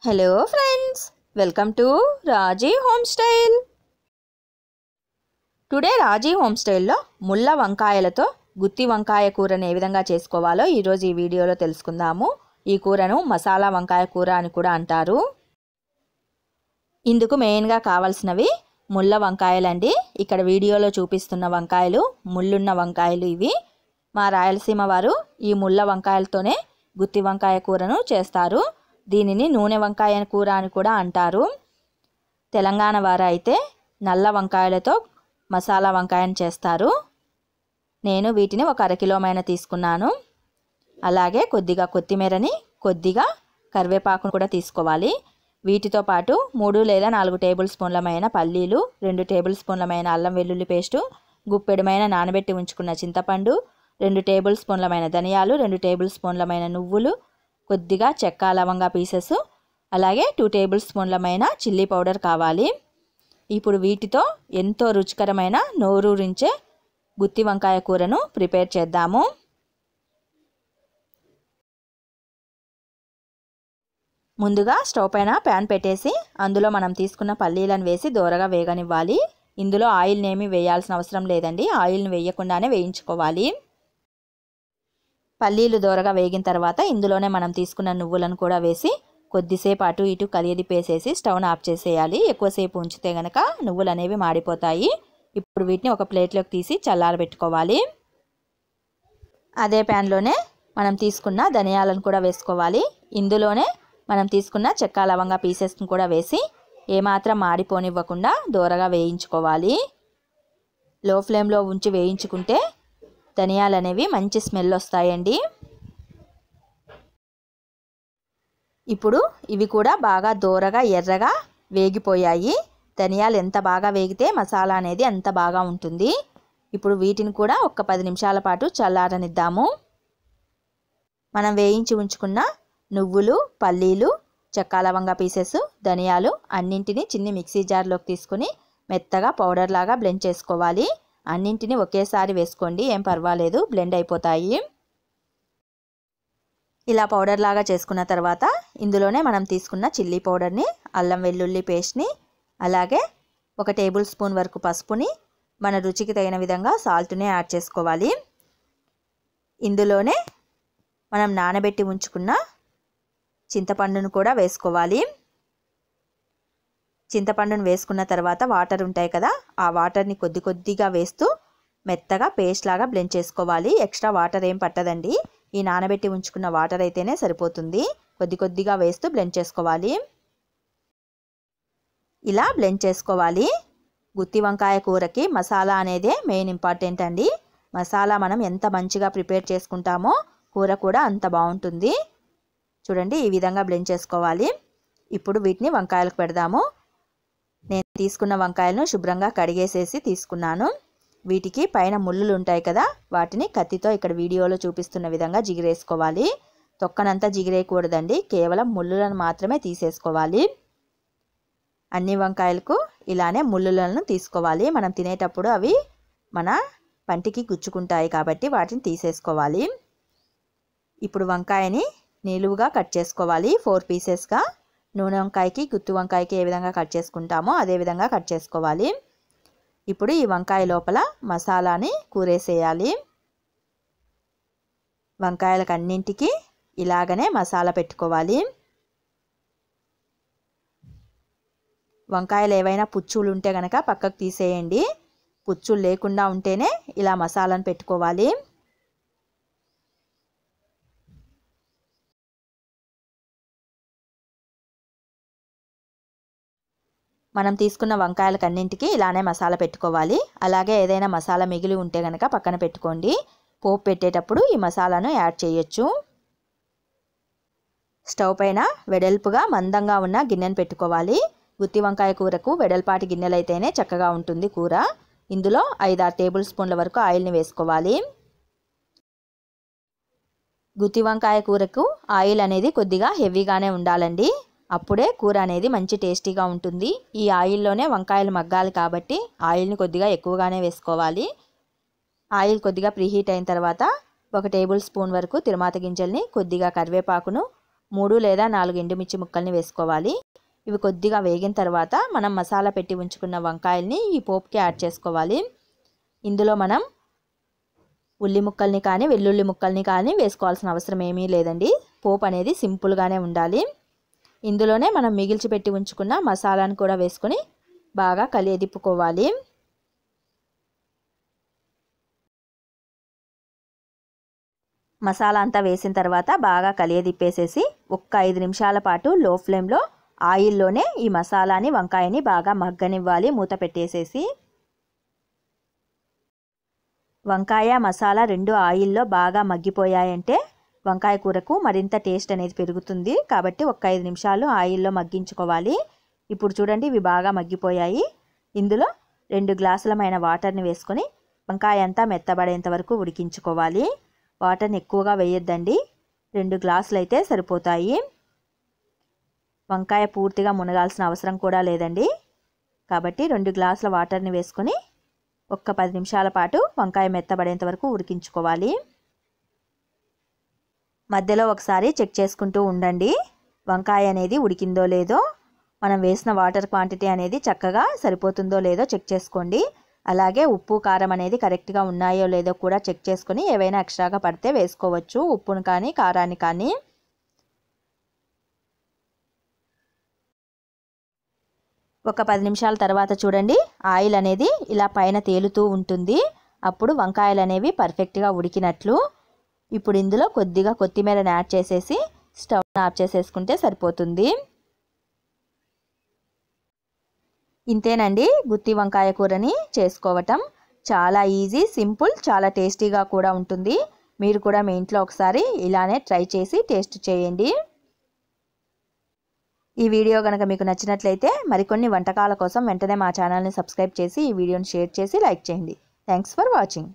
Hello friends, welcome to Raji home style. Today Raji home స్టైల్లో ముళ్ళ వంకాయలతో గుత్తి వంకాయ కూరను ఏ విధంగా చేసుకోవాలో ఈరోజు ఈ వీడియోలో తెలుసుకుందాము. ఈ కూరను మసాలా వంకాయ కూర అని కూడా అంటారు. ఇందుకు మెయిన్గా కావాల్సినవి ముళ్ళ వంకాయలండి. ఇక్కడ వీడియోలో చూపిస్తున్న వంకాయలు ముళ్ళున్న వంకాయలు ఇవి. మా రాయలసీమ వారు ఈ ముళ్ళ వంకాయలతోనే గుత్తి వంకాయ కూరను చేస్తారు. దీనిని నూనె వంకాయ కూర అని కూడా అంటారు. తెలంగాణ వారు అయితే నల్ల వంకాయలతో మసాలా వంకాయను చేస్తారు. నేను వీటిని ఒక అరకిలోమైన తీసుకున్నాను. అలాగే కొద్దిగా కొత్తిమీరని, కొద్దిగా కరివేపాకును కూడా తీసుకోవాలి. వీటితో పాటు 3 లేదా 4 టేబుల్ స్పూన్లమైన పల్లీలు, 2 టేబుల్ స్పూన్లమైన అల్లం వెల్లుల్లి పేస్టు, గుప్పెడుమైన నానబెట్టి ఉంచుకున్న చింతపండు, 2 టేబుల్ స్పూన్లమైన ధనియాలు, 2 టేబుల్ స్పూన్లమైన నువ్వులు, కొద్దిగా చెక్క లవంగా పీసెస్, అలాగే 2 టేబుల్ స్పూన్లమైన చిల్లీ పౌడర్ కావాలి. ఇప్పుడు వీటితో ఎంతో రుచికరమైన నోరూరించే గుత్తి వంకాయ కూరను ప్రిపేర్ చేద్దాము. ముందుగా స్టవ్ పైన ప్యాన్ పెట్టేసి అందులో మనం తీసుకున్న పల్లీలను వేసి దోరగా వేగనివ్వాలి. ఇందులో ఆయిల్ని ఏమీ వేయాల్సిన అవసరం లేదండి. ఆయిల్ని వేయకుండానే వేయించుకోవాలి. పల్లీలు దోరగా వేగిన తర్వాత ఇందులోనే మనం తీసుకున్న నువ్వులను కూడా వేసి కొద్దిసేపు అటు ఇటు కలియదిపేసేసి స్టవ్ను ఆఫ్ చేసేయాలి. ఎక్కువసేపు ఉంచితే గనక నువ్వులు అనేవి మాడిపోతాయి. ఇప్పుడు వీటిని ఒక ప్లేట్లోకి తీసి చల్లారబెట్టుకోవాలి. అదే ప్యాన్లోనే మనం తీసుకున్న ధనియాలను కూడా వేసుకోవాలి. ఇందులోనే మనం తీసుకున్న చెక్క లవంగా పీసెస్ని కూడా వేసి ఏమాత్రం మాడిపోనివ్వకుండా దోరగా వేయించుకోవాలి. లో ఫ్లేమ్లో ఉంచి వేయించుకుంటే ధనియాలు అనేవి మంచి స్మెల్ వస్తాయండి. ఇప్పుడు ఇవి కూడా బాగా దోరగా ఎర్రగా వేగిపోయాయి. ధనియాలు ఎంత బాగా వేగితే మసాలా అనేది అంత బాగా ఉంటుంది. ఇప్పుడు వీటిని కూడా ఒక 10 నిమిషాల పాటు చల్లారనిద్దాము. మనం వేయించి ఉంచుకున్న నువ్వులు, పల్లీలు, చెక్క లవంగా పీసెస్, ధనియాలు అన్నింటినీ చిన్ని మిక్సీ జార్లోకి తీసుకుని మెత్తగా పౌడర్ లాగా బ్లెండ్ చేసుకోవాలి. అన్నింటినీ ఒకేసారి వేసుకోండి, ఏం పర్వాలేదు, బ్లెండ్ అయిపోతాయి. ఇలా పౌడర్ లాగా చేసుకున్న తర్వాత ఇందులోనే మనం తీసుకున్న చిల్లీ పౌడర్ని, అల్లం వెల్లుల్లి పేస్ట్ని, అలాగే 1 టేబుల్ స్పూన్ వరకు పసుపుని, మన రుచికి తగిన విధంగా సాల్ట్ని యాడ్ చేసుకోవాలి. ఇందులోనే మనం నానబెట్టి ఉంచుకున్న చింతపండును కూడా వేసుకోవాలి. చింతపండును వేసుకున్న తర్వాత వాటర్ ఉంటాయి కదా, ఆ వాటర్ని కొద్దిగా వేస్తూ మెత్తగా పేస్ట్ లాగా బ్లెండ్ చేసుకోవాలి. ఎక్స్ట్రా వాటర్ ఏం పట్టదండి. ఈ నానబెట్టి ఉంచుకున్న వాటర్ అయితేనే సరిపోతుంది. కొద్దిగా వేస్తూ బ్లెండ్ చేసుకోవాలి. ఇలా బ్లెండ్ చేసుకోవాలి. గుత్తి వంకాయ కూరకి మసాలా అనేదే మెయిన్ ఇంపార్టెంట్ అండి. మసాలా మనం ఎంత మంచిగా ప్రిపేర్ చేసుకుంటామో కూర కూడా అంత బాగుంటుంది. చూడండి, ఈ విధంగా బ్లెండ్ చేసుకోవాలి. ఇప్పుడు వీటిని వంకాయలకు పెడదాము. నేను తీసుకున్న వంకాయలను శుభ్రంగా కడిగేసేసి తీసుకున్నాను. వీటికి పైన ముళ్ళులు ఉంటాయి కదా, వాటిని కత్తితో ఇక్కడ వీడియోలో చూపిస్తున్న విధంగా జిగిరేసుకోవాలి. తొక్కనంతా జిగిరేయకూడదండి, కేవలం ముళ్ళులను మాత్రమే తీసేసుకోవాలి. అన్ని వంకాయలకు ఇలానే ముళ్ళులను తీసుకోవాలి. మనం తినేటప్పుడు అవి మన పంటికి గుచ్చుకుంటాయి కాబట్టి వాటిని తీసేసుకోవాలి. ఇప్పుడు వంకాయని నిలువుగా కట్ చేసుకోవాలి. 4 పీసెస్గా. నూనె వంకాయకి, గుత్తి వంకాయకి ఏ విధంగా కట్ చేసుకుంటామో అదే విధంగా కట్ చేసుకోవాలి. ఇప్పుడు ఈ వంకాయ లోపల మసాలాని కూరేసేయాలి. వంకాయలకు అన్నింటికి ఇలాగనే మసాలా పెట్టుకోవాలి. వంకాయలు ఏవైనా పుచ్చులు ఉంటే కనుక పక్కకు తీసేయండి. పుచ్చులు లేకుండా ఉంటేనే ఇలా మసాలాను పెట్టుకోవాలి. మనం తీసుకున్న వంకాయలకు అన్నింటికి ఇలానే మసాలా పెట్టుకోవాలి. అలాగే ఏదైనా మసాలా మిగిలి ఉంటే కనుక పక్కన పెట్టుకోండి. పోపు పెట్టేటప్పుడు ఈ మసాలాను యాడ్ చేయొచ్చు. స్టవ్ పైన వెడల్పుగా మందంగా ఉన్న గిన్నెను పెట్టుకోవాలి. గుత్తి వంకాయ కూరకు వెడల్పాటి గిన్నెలు అయితేనే చక్కగా ఉంటుంది కూర. ఇందులో 5-6 టేబుల్ స్పూన్ల వరకు ఆయిల్ని వేసుకోవాలి. గుత్తి వంకాయ కూరకు ఆయిల్ అనేది కొద్దిగా హెవీగానే ఉండాలండి. అప్పుడే కూర అనేది మంచి టేస్టీగా ఉంటుంది. ఈ ఆయిల్లోనే వంకాయలు మగ్గాలి కాబట్టి ఆయిల్ని కొద్దిగా ఎక్కువగానే వేసుకోవాలి. ఆయిల్ కొద్దిగా ప్రీహీట్ అయిన తర్వాత 1 టేబుల్ స్పూన్ వరకు తిరుమాత గింజల్ని, కొద్దిగా కరివేపాకును, 3 లేదా 4 ఎండుమిర్చి ముక్కల్ని వేసుకోవాలి. ఇవి కొద్దిగా వేగిన తర్వాత మనం మసాలా పెట్టి ఉంచుకున్న వంకాయల్ని ఈ పోపుకి యాడ్ చేసుకోవాలి. ఇందులో మనం ఉల్లి ముక్కల్ని కానీ వెల్లుల్లి ముక్కల్ని కానీ వేసుకోవాల్సిన అవసరం ఏమీ లేదండి. పోపు అనేది సింపుల్గానే ఉండాలి. ఇందులోనే మనం మిగిల్చి పెట్టి ఉంచుకున్న మసాలాను కూడా వేసుకొని బాగా కలియదిప్పుకోవాలి. మసాలా అంతా వేసిన తర్వాత బాగా కలియదిప్పేసేసి ఒక్క 5 నిమిషాల పాటు లో ఫ్లేమ్లో ఆయిల్లోనే ఈ మసాలాని వంకాయని బాగా మగ్గనివ్వాలి. మూత పెట్టేసేసి వంకాయ మసాలా రెండు ఆయిల్లో బాగా మగ్గిపోయాయంటే వంకాయ కూరకు మరింత టేస్ట్ అనేది పెరుగుతుంది. కాబట్టి ఒక్క 5 నిమిషాలు ఆయిల్లో మగ్గించుకోవాలి. ఇప్పుడు చూడండి ఇవి బాగా మగ్గిపోయాయి. ఇందులో 2 గ్లాసులమైన వాటర్ని వేసుకొని వంకాయ అంతా మెత్తబడేంత వరకు ఉడికించుకోవాలి. వాటర్ని ఎక్కువగా వేయొద్దండి, 2 గ్లాసులు అయితే సరిపోతాయి. వంకాయ పూర్తిగా మునగాల్సిన అవసరం కూడా లేదండి. కాబట్టి 2 గ్లాసుల వాటర్ని వేసుకొని ఒక్క 10 నిమిషాల పాటు వంకాయ మెత్తబడేంత వరకు ఉడికించుకోవాలి. మధ్యలో ఒకసారి చెక్ చేసుకుంటూ ఉండండి, వంకాయ అనేది ఉడికిందో లేదో. మనం వేసిన వాటర్ క్వాంటిటీ అనేది చక్కగా సరిపోతుందో లేదో చెక్ చేసుకోండి. అలాగే ఉప్పు కారం అనేది కరెక్ట్గా ఉన్నాయో లేదో కూడా చెక్ చేసుకొని ఏవైనా ఎక్స్ట్రాగా పడితే వేసుకోవచ్చు, ఉప్పును కానీ కారాన్ని కానీ. ఒక 10 నిమిషాల తర్వాత చూడండి ఆయిల్ అనేది ఇలా పైన తేలుతూ ఉంటుంది. అప్పుడు వంకాయలు అనేవి పర్ఫెక్ట్గా ఉడికినట్లు. ఇప్పుడు ఇందులో కొద్దిగా కొత్తిమీరని యాడ్ చేసేసి స్టవ్ ఆఫ్ చేసేసుకుంటే సరిపోతుంది. ఇంతేనండి గుత్తి వంకాయ కూరని చేసుకోవటం. చాలా ఈజీ, సింపుల్, చాలా టేస్టీగా కూడా ఉంటుంది. మీరు కూడా మీ ఇంట్లో ఒకసారి ఇలానే ట్రై చేసి టేస్ట్ చేయండి. ఈ వీడియో కనుక మీకు నచ్చినట్లయితే మరికొన్ని వంటకాల కోసం వెంటనే మా ఛానల్ని సబ్స్క్రైబ్ చేసి ఈ వీడియోని షేర్ చేసి లైక్ చేయండి. Thanks for watching.